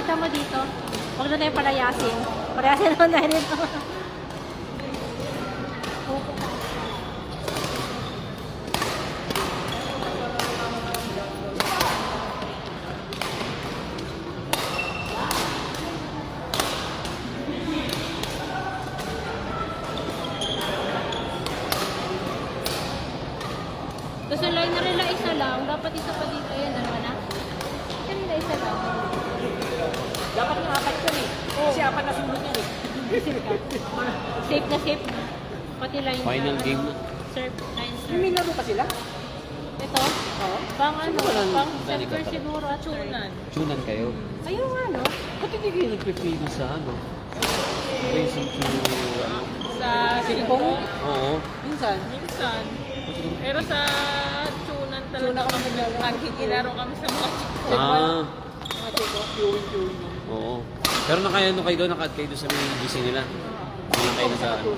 kita mo dito. Huwag na tayo palayasin. Palayasin naman tayo dito. Tapos yung line na rin na isa lang, dapat isa pa dito. Ayan, dalawa na. Kanina isa lang. Dapat yung apat yun eh. Kasi apat na sunod yun eh. Safe na safe. Pati line Final na, game na. Serve, line May serve. laro pa sila? Ito, Oo. pang ano, Walang pang dali center ka siguro at tunan. Tunan kayo. Ayun nga, no? Ba't hindi kayo nagpe-play sa ano? Racing to ano? Sa Singpong? Oo. Minsan. minsan. Pero sa tunan Tuna talaga kami kami naglalaro. nakikilaro kami sa mga Ah, Mga chiko, queuing. oo. Pero ano kayo doon, naka-add kayo doon sa mga gising nila. Hindi kayo na sa ano.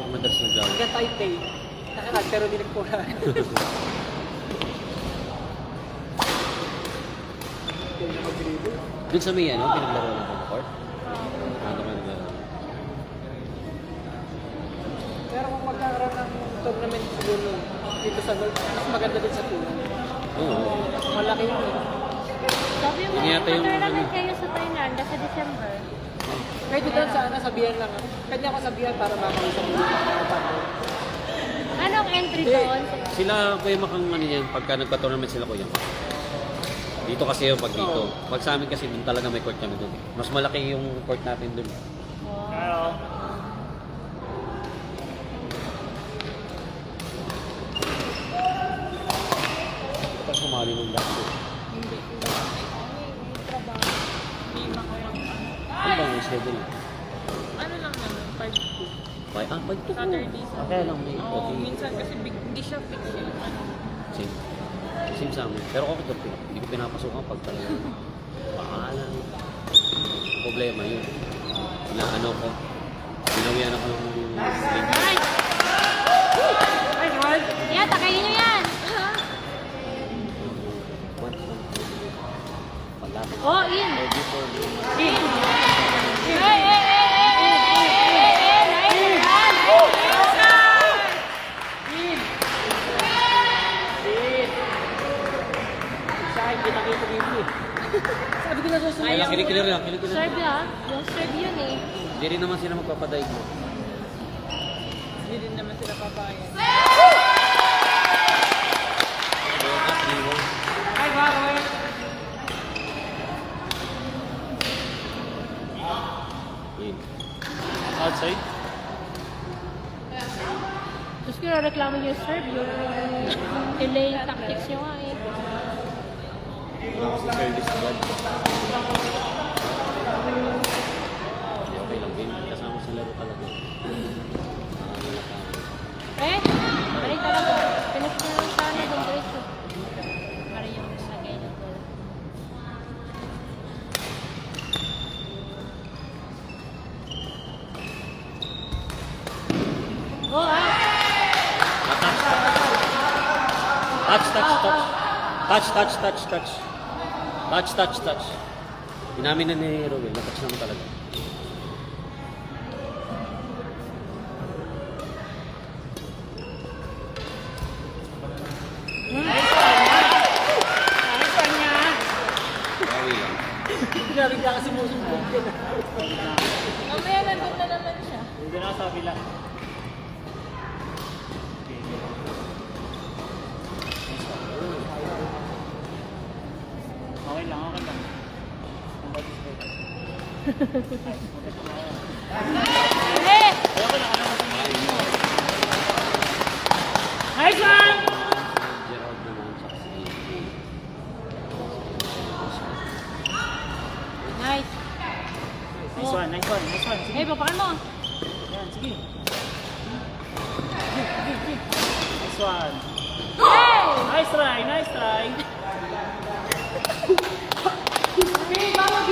Madalas nag-laro. Hanggang tayo play. Nakarag, pero di nagpura. Doon sa may ano, pinaglaro ng comfort. Ano kayo naglaro? Pero kung magkakaroon ng tournament siguro dito sa North, mas maganda din sa Tuna. Oo. Malaki yun eh. Sabi mo, Yun yata yung tournament ano. kayo sa Thailand sa December. Pwede doon sa sabihan lang. Kanya ko sabihan para makausap mo mga partner. Anong entry Hindi. doon? Sila, Kuya Makang ano yan, pagka nagpa-tournament sila, Kuya. Dito kasi yung pag dito. Pag sa amin kasi doon talaga may court kami doon. Mas malaki yung court natin doon. Oo. Kapag sumali ng dati. lima ko lang. Ano ba ang schedule? Ano lang naman, 5-2. Pag to. Saturday, Kaya lang may Oo, okay. minsan kasi hindi siya fix yung ano. Same. Same sa amin. Pero ako ito, hindi ko pinapasukan pag talaga. Paala. Problema yun. Inaano ko. Pinawian ako ng Nice! Ay, naman! Yan, takayin nyo yan! Oh, in! Hey, hey, hey, hey, hey, hey, hey, nice Sa akin, kita-kita dito eh. Sabi ko na susunod. Kaya kinikilir lang, kinikilir. Serve ah. Yung serve yun eh. Hindi rin naman sila magpapadaig mo. Hindi din naman sila papayag. Ay, baroy! Outside? Tapos kinareklamo nyo yung serve, yung delay tactics nyo nga eh. Wala kasi service agad. Okay lang game. Kasama sa laro talaga. Eh, balik talaga. Finish nyo lang sana doon diretso. Para yung lagay ng goal. Oh, ah! Touch, touch, touch. Touch, touch, touch, touch. Touch, touch, touch. Inamin na ni Rowell. Natouch naman talaga. Bawi lang. Pinabigla kasi musubog yun. Mamaya nandun na naman siya. Hindi na sabi lang. Okay lang, okay lang. Eh! Nice one! Gerald naman sa kasi. Nice. Nice one, nice one, nice one. Eh, papakan mo. Yan, sige. Nice one. Hey! Nice try, nice try. Hey, Mama B!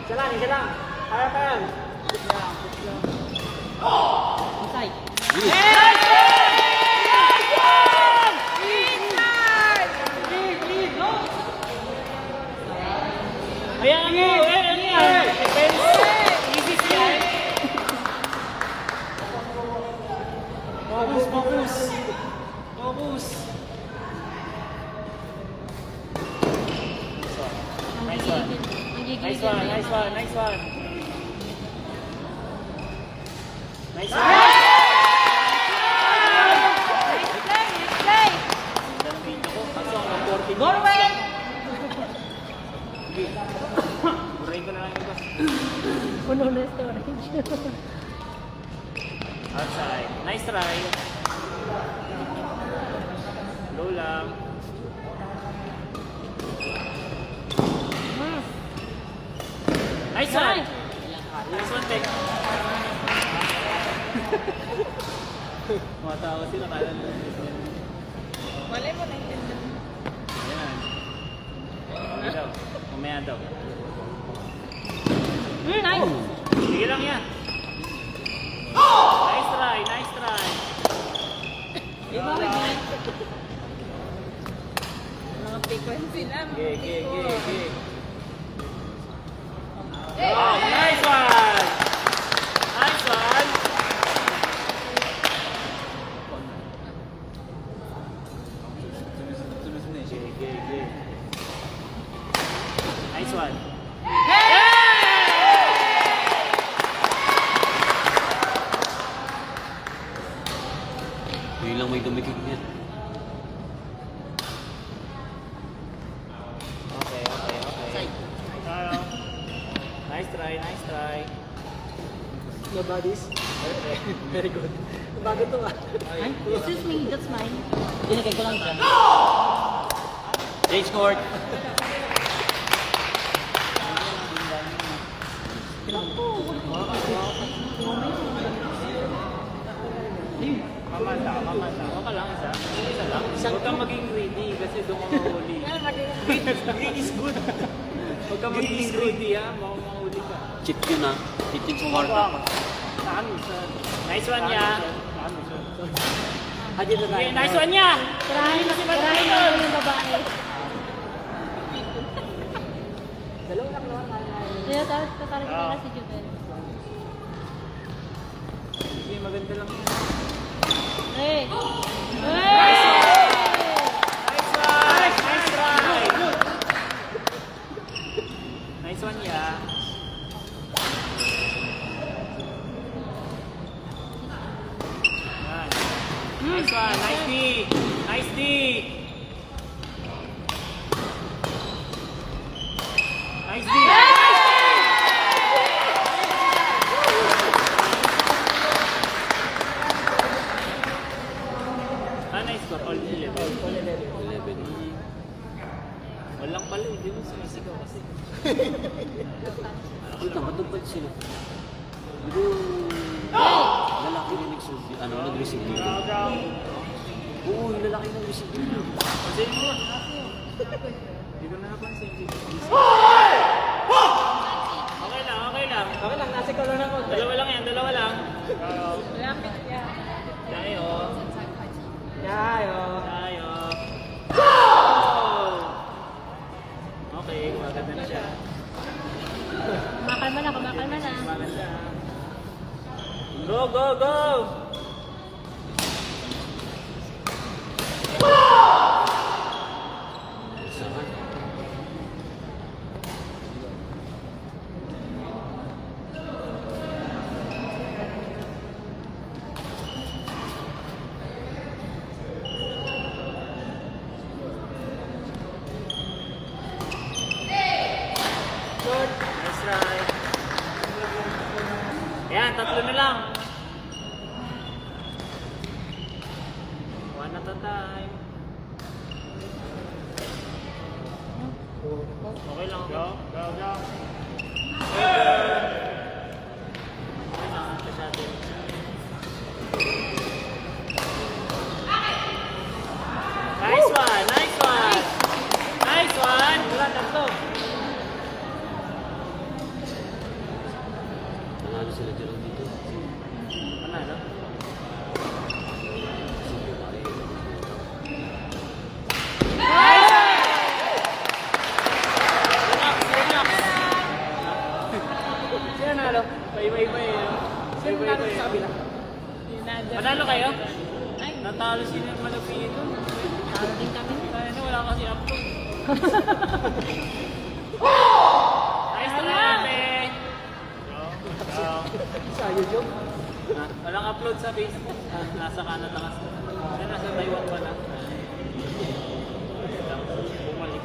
Isa lang. Kaya pa yan. Inside. Nice one, nice one, nice one. Nice one. Norway! Burahin ko na lang yung bus. Puno na storage. Outside. Nice try. Low lang. Nice one. Nice one, Tek. Matawa sila kala nila. Wala mo na yun. Ayan. Mamaya daw. Mamaya daw. Nice. Sige lang yan. Nice try, nice try. Mga frequency na. Ge, ge, ge, ge. Oh, nice one! Nice one! Ge, ge, ge. Nice one. Yun lang may dumikit niya. Okay, okay, okay. Nice try, nice try. Nobody's. Perfect. Very good. Bago to ah. Excuse me, that's mine. Dinagay ko lang siya. Change court. Mamanta, mamanta. Okay lang, isa. Isa lang. Huwag kang maging greedy kasi doon ka mahuli. Greed is good. Huwag kang maging greedy ha, mahuli ka. Cheat yun ah. Cheat yun sa Marta. Nice one niya. Hadi na Okay, nice one niya. Tirahin na yung babae. Dalawa lang naman. Kaya tapos kapalit na si Jubel. Sige, maganda lang yan. Hey! Nice one! Nice try! Nice one niya. Yan. Nice one! Nice D! Nice D! Nice D! Nice ko, all 11. 11. Walang pala, hindi mo sumisigaw kasi. Kita, matupad sila. Pero, lalaki rin nag-receive dito. Oo, yung lalaki nag-receive dito. Kasi mo. Hindi ko na napansin. Okay lang, okay lang. Okay lang, nasa ko lang ako. Dalawa lang yan, dalawa lang. Lapit niya. Tayo. Yayo. Tayo. Okay, maganda na siya. Kumakalma na, kumakalma na. Maganda. Go, go, go! Nice try. Ayan, tatlo na lang. One at a time. Okay lang. Go, go, go. Okay lang, ito sa atin. Nice one, nice one. Nice one. Wala, tatlo. Nanalo sila dyan dito. Panalo? Sino nalo? Bay-bay-bay. Sino nalo sa kabila? Panalo kayo? Ay, natalo sila ng malapito. Talo din kami. Kaya na, wala kasi upload. Nice Sa YouTube? Walang upload sa Facebook. Nasa Canada kasi. Yan, nasa Taiwan pala. Bumalik.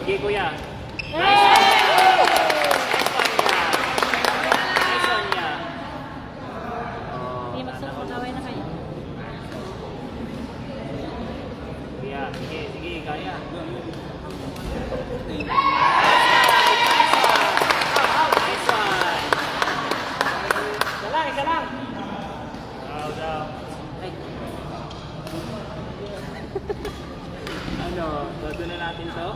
Sige kuya. Nice one niya. Sige, magkaway na kayo. Sige, sige, kaya. Nice one. Isa lang. Daw. Ano, todo na natin to?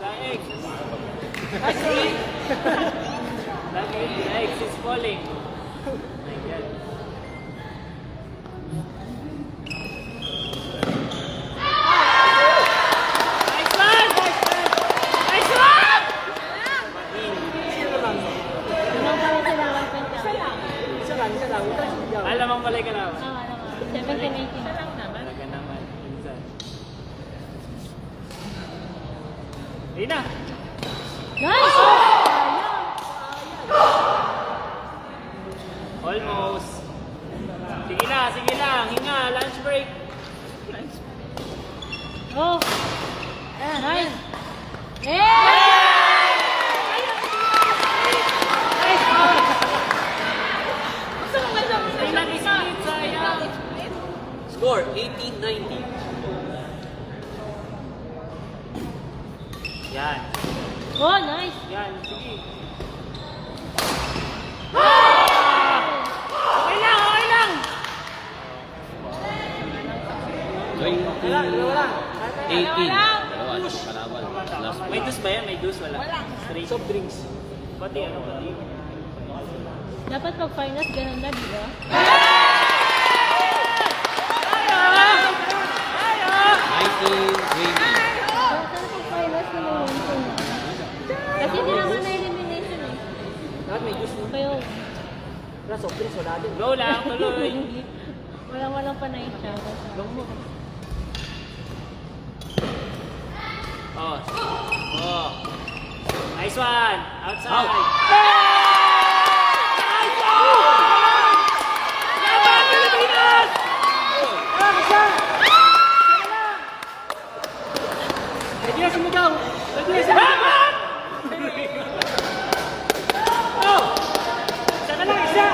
Slaeg! Slaeg! Slaeg is falling. My God. Nice one! Nice one! Ilang kami sila, 1 point lang. Isa lang. Huwag ka sigaw. Alam ang malay ka na. Oo, ano nga. 17-18 na lang naman. Talaga naman. Minsan. Ayun na! Nice! Almost. Sige lang. Hinga, lunch break. Oh! Nice! Sayang split, sayang. Score, 18-19. Yan. Oh, nice! Yan, sige. 20, Dalawa lang. 18. Dalawa, kalaban. Last May one. dus ba yan? May dus? Wala. Straight. Soft drinks. Pati ano, pati. Dapat pag finals, ganun na, di ba? 19-20. Sana pag finals na may win ko na. Kasi hindi naman na elimination eh. Lahat may juice. Kayo, Wala soft drinks. Wala din. Go lang, tuloy. walang panay siya. Oh. Nice one. Outside. Laban, Pilipinas! Pwede na sumigaw. Pwede na sumigaw. Laban! Oh! Isa na lang, isa!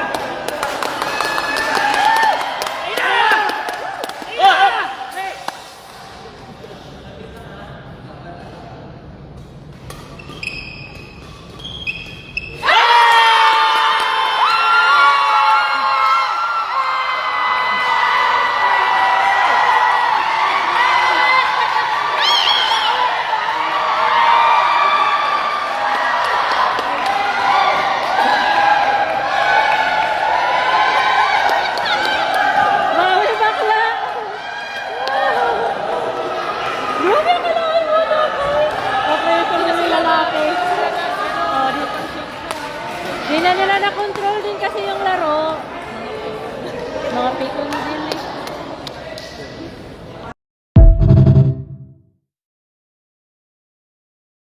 Bawal bakla! Grabe ka lang mo na okay, ito na yung lalaki. Oh, di na nila na-control din kasi yung laro. Mga pikon din